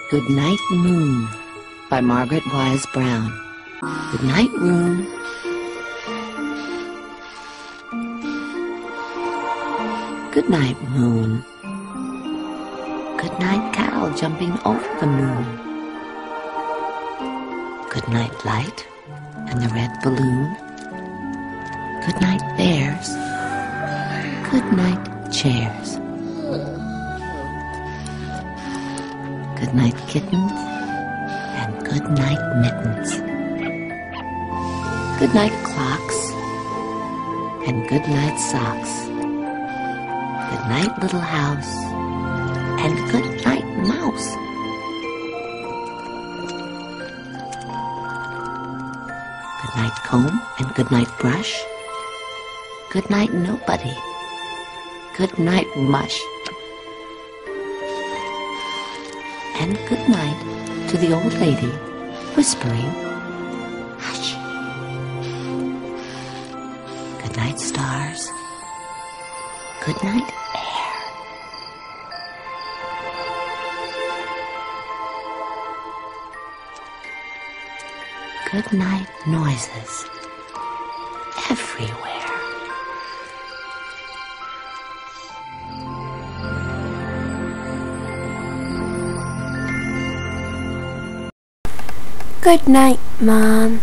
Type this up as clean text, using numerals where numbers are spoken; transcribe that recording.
Good Night Moon by Margaret Wise Brown. Good night, room. Good night, moon. Good night, cow jumping over the moon. Good night, light and the red balloon. Good night, bears. Good night, chairs. Good night, kittens, and good night, mittens. Good night, clocks, and good night, socks. Good night, little house, and good night, mouse. Good night, comb, and good night, brush. Good night, nobody. Good night, mush. And good night to the old lady, whispering, hush. Good night, stars. Good night, air. Good night, noises everywhere. Good night, Mom.